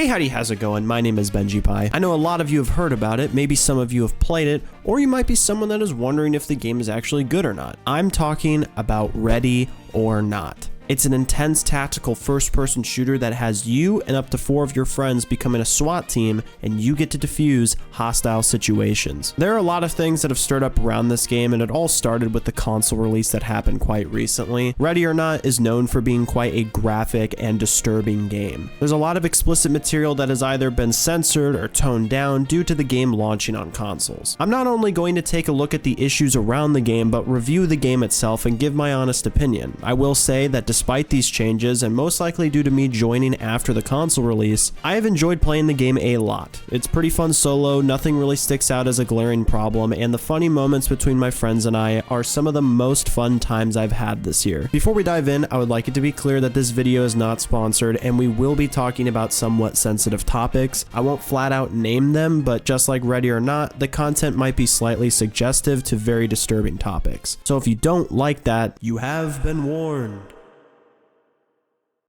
Hey, howdy, how's it going? My name is Bennjipie. I know a lot of you have heard about it, maybe some of you have played it, or you might be someone that is wondering if the game is actually good or not. I'm talking about Ready or Not. It's an intense tactical first-person shooter that has you and up to 4 of your friends becoming a SWAT team, and you get to defuse hostile situations. There are a lot of things that have stirred up around this game, and it all started with the console release that happened quite recently. Ready or Not is known for being quite a graphic and disturbing game. There's a lot of explicit material that has either been censored or toned down due to the game launching on consoles. I'm not only going to take a look at the issues around the game, but review the game itself and give my honest opinion. I will say that despite these changes, and most likely due to me joining after the console release, I have enjoyed playing the game a lot. It's pretty fun solo, nothing really sticks out as a glaring problem, and the funny moments between my friends and I are some of the most fun times I've had this year. Before we dive in, I would like it to be clear that this video is not sponsored, and we will be talking about somewhat sensitive topics. I won't flat out name them, but just like Ready or Not, the content might be slightly suggestive to very disturbing topics. So if you don't like that, you have been warned.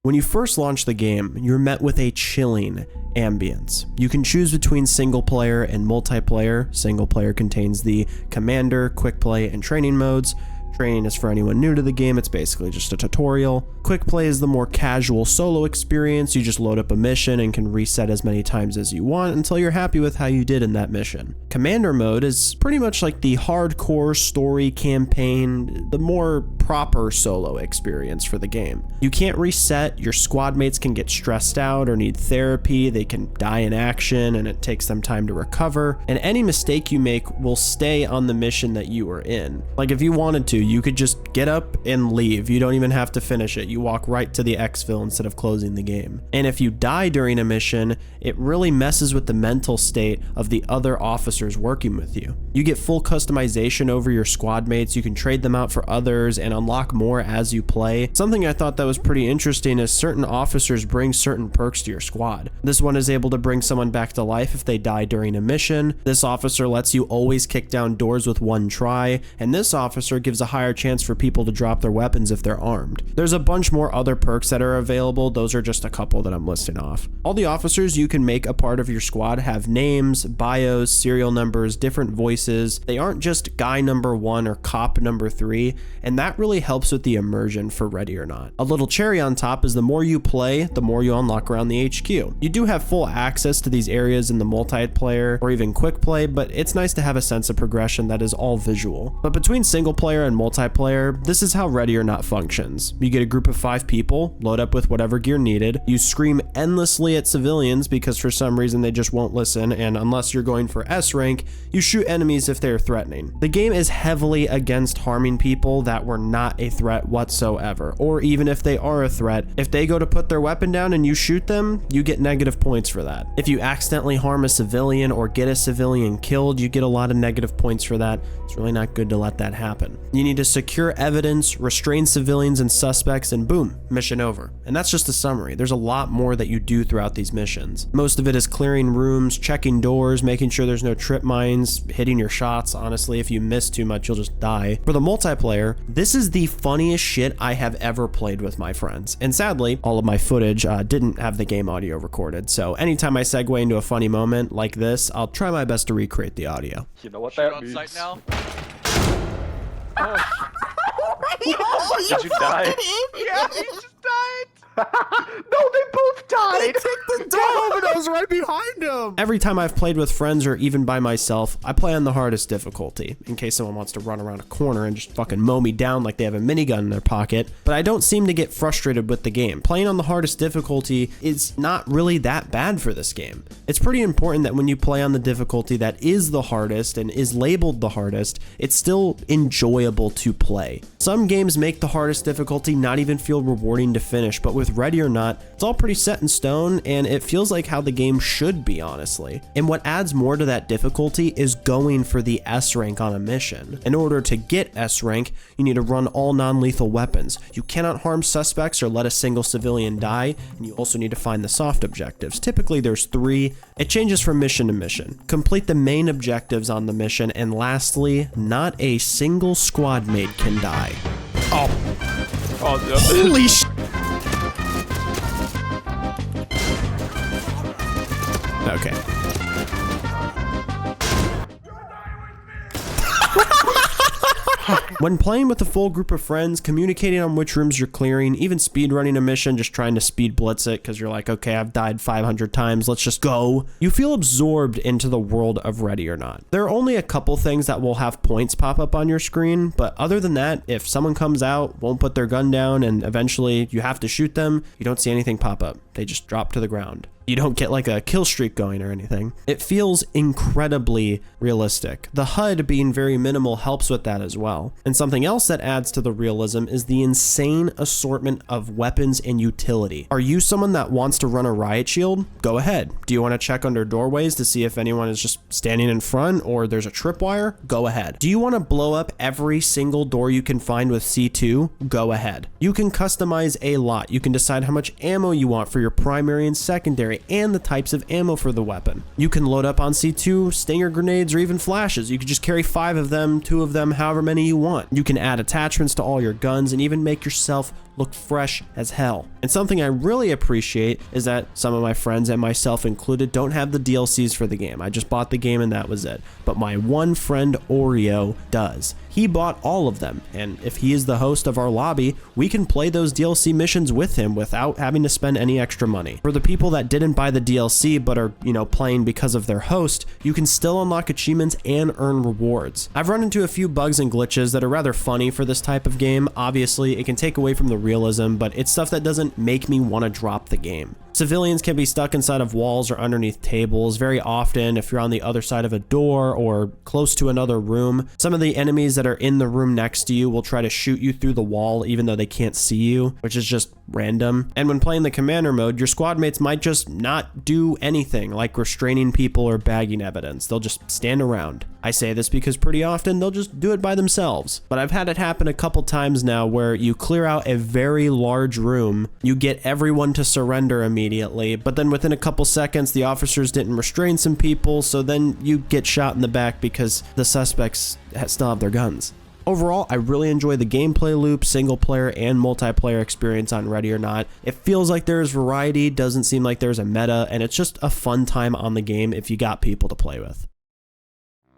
When you first launch the game, you're met with a chilling ambience. You can choose between single player and multiplayer. Single player contains the commander, quick play, and training modes. Training is for anyone new to the game, it's basically just a tutorial. Quick play is the more casual solo experience. You just load up a mission and can reset as many times as you want until you're happy with how you did in that mission. Commander mode is pretty much like the hardcore story campaign, the more proper solo experience for the game. You can't reset, your squad mates can get stressed out or need therapy, they can die in action and it takes them time to recover, and any mistake you make will stay on the mission that you were in. Like if you wanted to, you could just get up and leave. You don't even have to finish it. You walk right to the exfil instead of closing the game. And if you die during a mission, it really messes with the mental state of the other officers working with you. You get full customization over your squad mates. You can trade them out for others and unlock more as you play. Something I thought that was pretty interesting is certain officers bring certain perks to your squad. This one is able to bring someone back to life if they die during a mission. This officer lets you always kick down doors with one try, and this officer gives a higher chance for people to drop their weapons if they're armed. There's a bunch more other perks that are available. Those are just a couple that I'm listing off. All the officers you can make a part of your squad have names, bios, serial numbers, different voices. They aren't just guy number 1 or cop number 3, and that really helps with the immersion for Ready or Not. A little cherry on top is the more you play, the more you unlock around the HQ. You do have full access to these areas in the multiplayer or even quick play, but it's nice to have a sense of progression that is all visual. But between single player and multiplayer, this is how Ready or Not functions. You get a group of 5 people, load up with whatever gear needed, you scream endlessly at civilians because for some reason they just won't listen, and unless you're going for S rank, you shoot enemies if they are threatening. The game is heavily against harming people that were not a threat whatsoever, or even if they are a threat, if they go to put their weapon down and you shoot them, you get negative points for that. If you accidentally harm a civilian or get a civilian killed, you get a lot of negative points for that. It's really not good to let that happen. You need to secure evidence, restrain civilians and suspects, and boom, mission over. And that's just a summary. There's a lot more that you do throughout these missions. Most of it is clearing rooms, checking doors, making sure there's no trip mines, hitting your shots. Honestly, if you miss too much, you'll just die. For the multiplayer, this is the funniest shit I have ever played with my friends. And sadly, all of my footage didn't have the game audio recorded. So anytime I segue into a funny moment like this, I'll try my best to recreate the audio. You know what that means. Site now? Oh, did you die? Yeah, he just died. No, they both died. They kicked the dome and I was right behind him. Every time I've played with friends or even by myself, I play on the hardest difficulty in case someone wants to run around a corner and just fucking mow me down like they have a minigun in their pocket. But I don't seem to get frustrated with the game. Playing on the hardest difficulty is not really that bad for this game. It's pretty important that when you play on the difficulty that is the hardest and is labeled the hardest, it's still enjoyable to play. Some games make the hardest difficulty not even feel rewarding to finish, but with Ready or Not, it's all pretty set in stone and it feels like how the game should be, honestly. And what adds more to that difficulty is going for the S rank on a mission. In order to get S rank, you need to run all non-lethal weapons. You cannot harm suspects or let a single civilian die, and you also need to find the soft objectives. Typically there's 3. It changes from mission to mission. Complete the main objectives on the mission, and lastly, not a single squad mate can die. Oh. Holy sh**. Okay. When playing with a full group of friends, communicating on which rooms you're clearing, even speedrunning a mission, just trying to speed blitz it because you're like, okay, I've died 500 times, let's just go. You feel absorbed into the world of Ready or Not. There are only a couple things that will have points pop up on your screen, but other than that, if someone comes out, won't put their gun down, and eventually you have to shoot them, you don't see anything pop up. They just drop to the ground. You don't get like a kill streak going or anything. It feels incredibly realistic. The HUD being very minimal helps with that as well. And something else that adds to the realism is the insane assortment of weapons and utility. Are you someone that wants to run a riot shield? Go ahead. Do you want to check under doorways to see if anyone is just standing in front or there's a tripwire? Go ahead. Do you want to blow up every single door you can find with C2? Go ahead. You can customize a lot. You can decide how much ammo you want for your primary and secondary, and the types of ammo for the weapon. You can load up on C2 stinger grenades or even flashes. You can just carry 5 of them, 2 of them, however many you want. You can add attachments to all your guns and even make yourself look fresh as hell. And something I really appreciate is that some of my friends and myself included don't have the DLCs for the game. I just bought the game and that was it. But my one friend Oreo does. He bought all of them, and if he is the host of our lobby, we can play those DLC missions with him without having to spend any extra money. For the people that didn't buy the DLC but are, playing because of their host, you can still unlock achievements and earn rewards. I've run into a few bugs and glitches that are rather funny for this type of game. Obviously, it can take away from the realism, but it's stuff that doesn't make me want to drop the game. Civilians can be stuck inside of walls or underneath tables. Very often, if you're on the other side of a door or close to another room, some of the enemies that are in the room next to you will try to shoot you through the wall even though they can't see you, which is just random. And when playing the commander mode, your squad mates might just not do anything like restraining people or bagging evidence. They'll just stand around. I say this because pretty often they'll just do it by themselves. But I've had it happen a couple times now where you clear out a very large room, you get everyone to surrender immediately, but then within a couple seconds the officers didn't restrain some people, so then you get shot in the back because the suspects still have their guns. Overall, I really enjoy the gameplay loop, single player and multiplayer experience on Ready or Not. It feels like there's variety, doesn't seem like there's a meta, and it's just a fun time on the game if you got people to play with.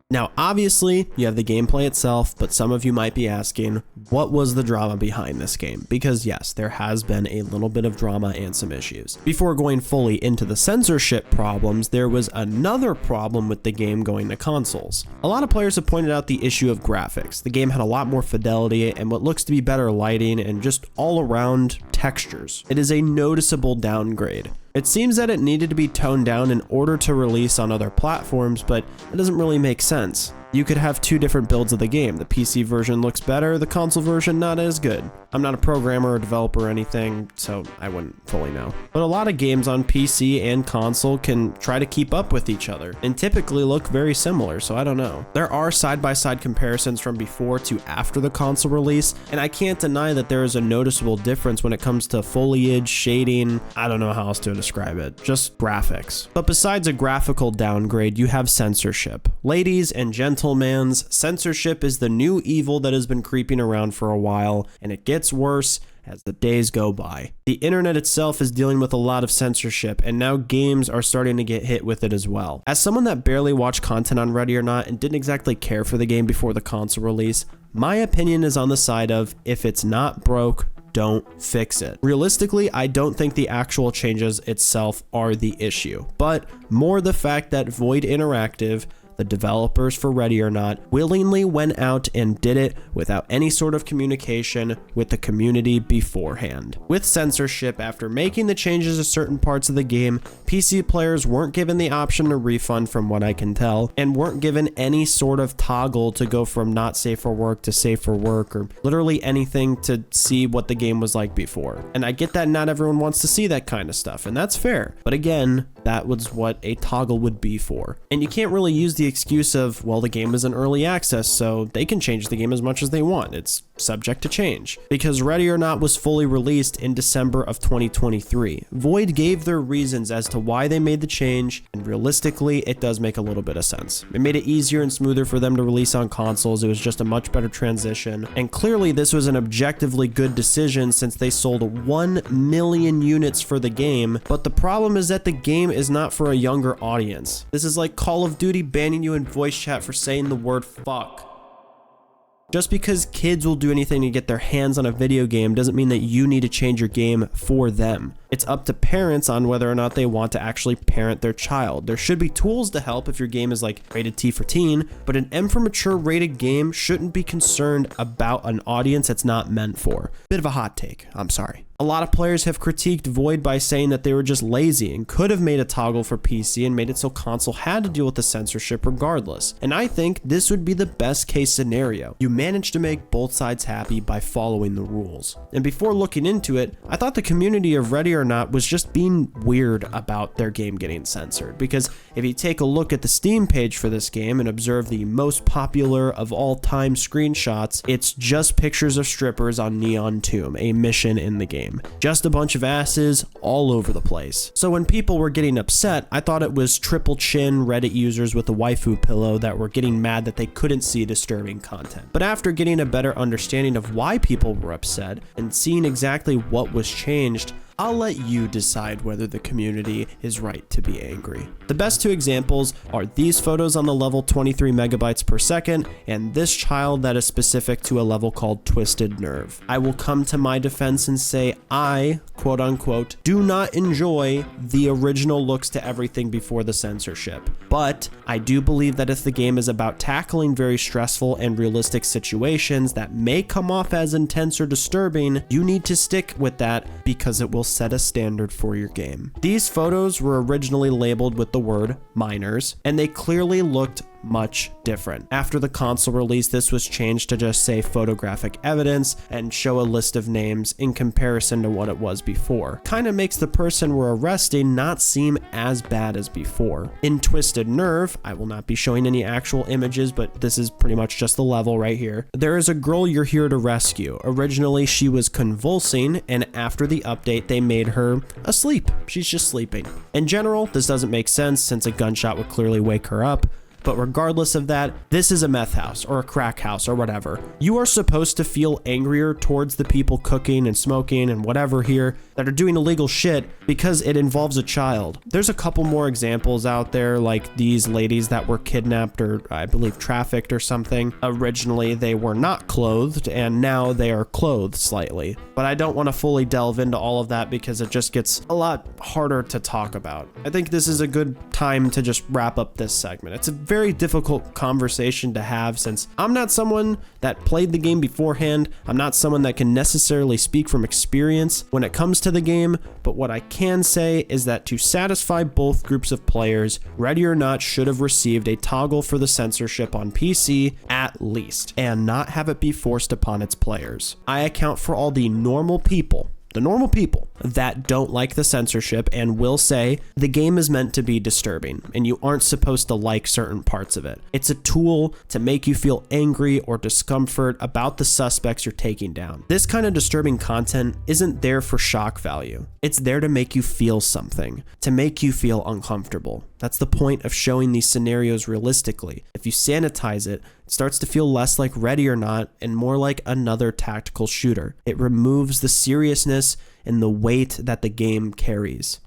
Now, obviously, you have the gameplay itself, but some of you might be asking, what was the drama behind this game? Because yes, there has been a little bit of drama and some issues. Before going fully into the censorship problems, there was another problem with the game going to consoles. A lot of players have pointed out the issue of graphics. The game had a lot more fidelity and what looks to be better lighting and just all around textures. It is a noticeable downgrade. It seems that it needed to be toned down in order to release on other platforms, but it doesn't really make sense. You could have 2 different builds of the game. The PC version looks better, the console version not as good. I'm not a programmer or developer or anything, so I wouldn't fully know. But a lot of games on PC and console can try to keep up with each other and typically look very similar, so I don't know. There are side-by-side comparisons from before to after the console release, and I can't deny that there is a noticeable difference when it comes to foliage, shading, I don't know how else to describe it, just graphics. But besides a graphical downgrade, you have censorship. Ladies and gentlemen, censorship is the new evil that has been creeping around for a while, and it gets worse as the days go by. The internet itself is dealing with a lot of censorship, and now games are starting to get hit with it as well. As someone that barely watched content on Ready or Not and didn't exactly care for the game before the console release, my opinion is on the side of, if it's not broke, don't fix it. Realistically, I don't think the actual changes itself are the issue, but more the fact that Void Interactive, the developers for Ready or Not, willingly went out and did it without any sort of communication with the community beforehand. With censorship, after making the changes to certain parts of the game, PC players weren't given the option to refund from what I can tell, and weren't given any sort of toggle to go from not safe for work to safe for work, or literally anything to see what the game was like before. And I get that not everyone wants to see that kind of stuff, and that's fair. But again, that was what a toggle would be for. And you can't really use the excuse of, well, the game is in early access, so they can change the game as much as they want. It's subject to change. Because Ready or Not was fully released in December of 2023. Void gave their reasons as to why they made the change, and realistically, it does make a little bit of sense. It made it easier and smoother for them to release on consoles. It was just a much better transition. And clearly, this was an objectively good decision since they sold 1 million units for the game. But the problem is that the game is not for a younger audience. This is like Call of Duty banning you in voice chat for saying the word fuck. Just because kids will do anything to get their hands on a video game doesn't mean that you need to change your game for them. It's up to parents on whether or not they want to actually parent their child. There should be tools to help if your game is like rated T for teen, but an M for mature rated game shouldn't be concerned about an audience it's not meant for. Bit of a hot take, I'm sorry. A lot of players have critiqued Void by saying that they were just lazy and could have made a toggle for PC and made it so console had to deal with the censorship regardless. And I think this would be the best case scenario. You manage to make both sides happy by following the rules. And before looking into it, I thought the community of Ready or Not was just being weird about their game getting censored. Because if you take a look at the Steam page for this game and observe the most popular of all time screenshots, it's just pictures of strippers on Neon Tomb, a mission in the game. Just a bunch of asses all over the place. So when people were getting upset, I thought it was triple chin Reddit users with a waifu pillow that were getting mad that they couldn't see disturbing content. But after getting a better understanding of why people were upset and seeing exactly what was changed, I'll let you decide whether the community is right to be angry. The best two examples are these photos on the level 23 megabytes per second and this child that is specific to a level called Twisted Nerve. I will come to my defense and say I, quote unquote, do not enjoy the original looks to everything before the censorship. But I do believe that if the game is about tackling very stressful and realistic situations that may come off as intense or disturbing, you need to stick with that because it will set a standard for your game. These photos were originally labeled with the word minors, and they clearly looked much different. After the console release, this was changed to just say photographic evidence and show a list of names in comparison to what it was before. Kind of makes the person we're arresting not seem as bad as before. In Twisted Nerve, I will not be showing any actual images, but this is pretty much just the level right here. There is a girl you're here to rescue. Originally, she was convulsing, and after the update, they made her asleep. She's just sleeping. In general, this doesn't make sense since a gunshot would clearly wake her up. But regardless of that, this is a meth house or a crack house or whatever. You are supposed to feel angrier towards the people cooking and smoking and whatever here that are doing illegal shit because it involves a child. There's a couple more examples out there like these ladies that were kidnapped or I believe trafficked or something. Originally they were not clothed and now they are clothed slightly. But I don't want to fully delve into all of that because it just gets a lot harder to talk about. I think this is a good time to just wrap up this segment. It's a very difficult conversation to have since I'm not someone that played the game beforehand. I'm not someone that can necessarily speak from experience when it comes to the game, but what I can say is that to satisfy both groups of players, Ready or Not should have received a toggle for the censorship on PC at least, and not have it be forced upon its players. I account for all the normal people that don't like the censorship and will say the game is meant to be disturbing and you aren't supposed to like certain parts of it. It's a tool to make you feel angry or discomfort about the suspects you're taking down. This kind of disturbing content isn't there for shock value. It's there to make you feel something, to make you feel uncomfortable. That's the point of showing these scenarios realistically. If you sanitize it, it starts to feel less like Ready or Not and more like another tactical shooter. It removes the seriousness and the weight that the game carries.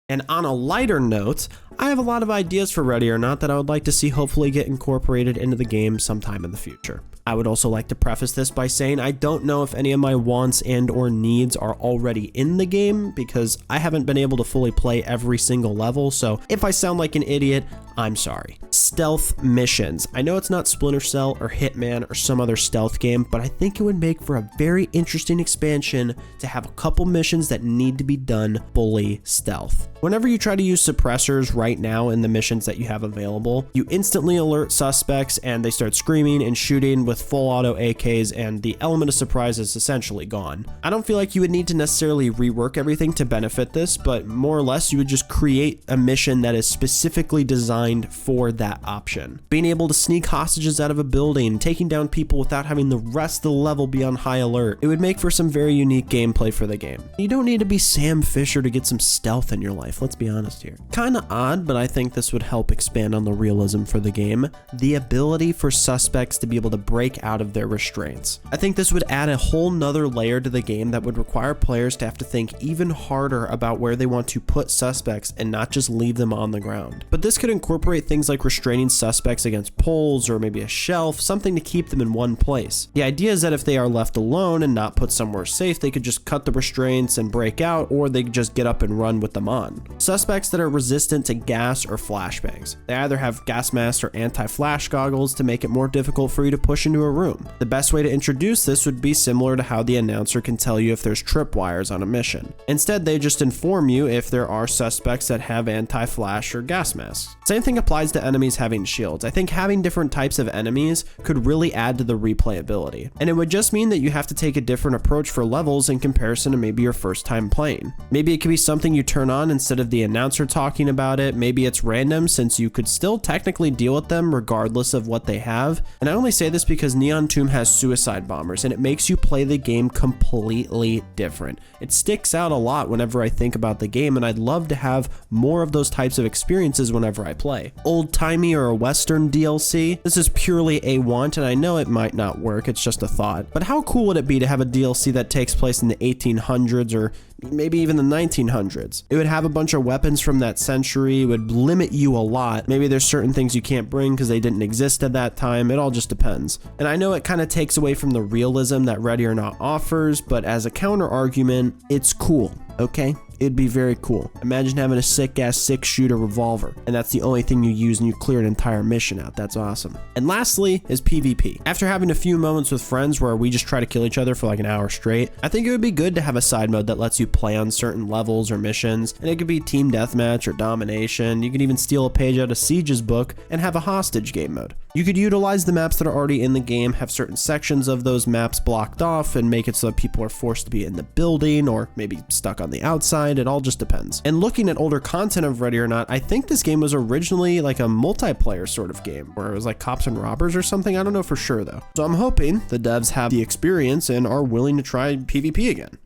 And on a lighter note, I have a lot of ideas for Ready or Not that I would like to see hopefully get incorporated into the game sometime in the future. I would also like to preface this by saying I don't know if any of my wants and or needs are already in the game because I haven't been able to fully play every single level, so if I sound like an idiot, I'm sorry. Stealth missions. I know it's not Splinter Cell or Hitman or some other stealth game, but I think it would make for a very interesting expansion to have a couple missions that need to be done fully stealth. Whenever you try to use suppressors right now in the missions that you have available, you instantly alert suspects and they start screaming and shooting with full auto AKs and the element of surprise is essentially gone. I don't feel like you would need to necessarily rework everything to benefit this, but more or less you would just create a mission that is specifically designed for that option. Being able to sneak hostages out of a building, taking down people without having the rest of the level be on high alert. It would make for some very unique gameplay for the game. You don't need to be Sam Fisher to get some stealth in your life. life, let's be honest here. Kinda odd, but I think this would help expand on the realism for the game. The ability for suspects to be able to break out of their restraints. I think this would add a whole nother layer to the game that would require players to have to think even harder about where they want to put suspects and not just leave them on the ground. But this could incorporate things like restraining suspects against poles or maybe a shelf, something to keep them in one place. The idea is that if they are left alone and not put somewhere safe, they could just cut the restraints and break out, or they could just get up and run with them on. Suspects that are resistant to gas or flashbangs. They either have gas masks or anti-flash goggles to make it more difficult for you to push into a room. The best way to introduce this would be similar to how the announcer can tell you if there's tripwires on a mission. Instead, they just inform you if there are suspects that have anti-flash or gas masks. Same thing applies to enemies having shields. I think having different types of enemies could really add to the replayability. And it would just mean that you have to take a different approach for levels in comparison to maybe your first time playing. Maybe it could be something you turn on instead of the announcer talking about it. Maybe it's random, since you could still technically deal with them regardless of what they have. And I only say this because Neon Tomb has suicide bombers, and it makes you play the game completely different. It sticks out a lot whenever I think about the game, and I'd love to have more of those types of experiences whenever I play. Old-timey or a Western DLC? This is purely a want, and I know it might not work, it's just a thought. But how cool would it be to have a DLC that takes place in the 1800s or maybe even the 1900s? It would have a bunch of weapons from that century, it would limit you a lot. Maybe there's certain things you can't bring because they didn't exist at that time. It all just depends. And I know it kind of takes away from the realism that Ready or Not offers, but as a counter argument, it's cool, okay? It'd be very cool. Imagine having a sick-ass six-shooter revolver, and that's the only thing you use and you clear an entire mission out. That's awesome. And lastly is PvP. After having a few moments with friends where we just try to kill each other for like an hour straight, I think it would be good to have a side mode that lets you play on certain levels or missions, and it could be team deathmatch or domination. You could even steal a page out of Siege's book and have a hostage game mode. You could utilize the maps that are already in the game, have certain sections of those maps blocked off, and make it so that people are forced to be in the building or maybe stuck on the outside. It all just depends. And looking at older content of Ready or Not, I think this game was originally like a multiplayer sort of game where it was like cops and robbers or something. I don't know for sure though. So I'm hoping the devs have the experience and are willing to try PvP again.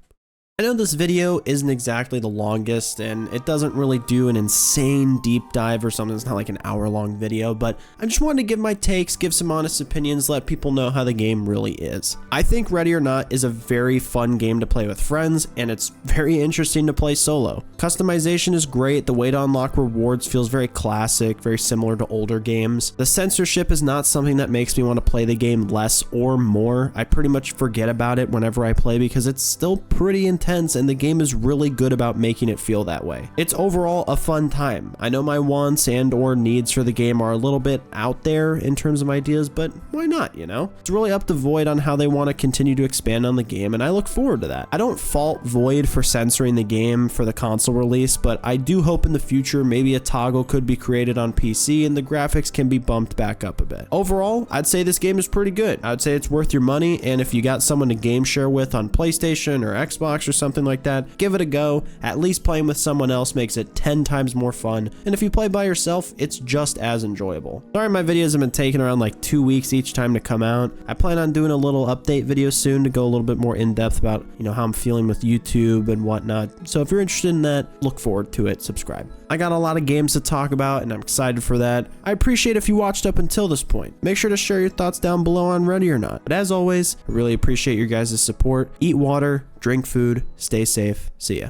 I know this video isn't exactly the longest, and it doesn't really do an insane deep dive or something. It's not like an hour-long video, but I just wanted to give my takes, give some honest opinions, let people know how the game really is. I think Ready or Not is a very fun game to play with friends, and it's very interesting to play solo. Customization is great. The way to unlock rewards feels very classic, very similar to older games. The censorship is not something that makes me want to play the game less or more. I pretty much forget about it whenever I play because it's still pretty intense, and the game is really good about making it feel that way. It's overall a fun time. I know my wants and or needs for the game are a little bit out there in terms of ideas, but why not, you know? It's really up to Void on how they want to continue to expand on the game, and I look forward to that. I don't fault Void for censoring the game for the console release, but I do hope in the future maybe a toggle could be created on PC and the graphics can be bumped back up a bit. Overall, I'd say this game is pretty good. I'd say it's worth your money, and if you got someone to game share with on PlayStation or Xbox or something like that, give it a go. At least playing with someone else makes it 10 times more fun, and if you play by yourself, it's just as enjoyable. Sorry my videos have been taking around like 2 weeks each time to come out. I plan on doing a little update video soon to go a little bit more in depth about, you know, how I'm feeling with YouTube and whatnot. So if you're interested in that, look forward to it, subscribe. I got a lot of games to talk about, and I'm excited for that. I appreciate if you watched up until this point. Make sure to share your thoughts down below on Ready or Not. But as always, I really appreciate your guys' support. Eat water, drink food, stay safe. See ya.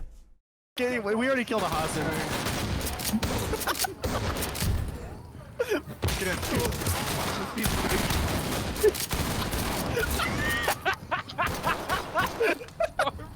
Okay, we already killed a hostage. Get in.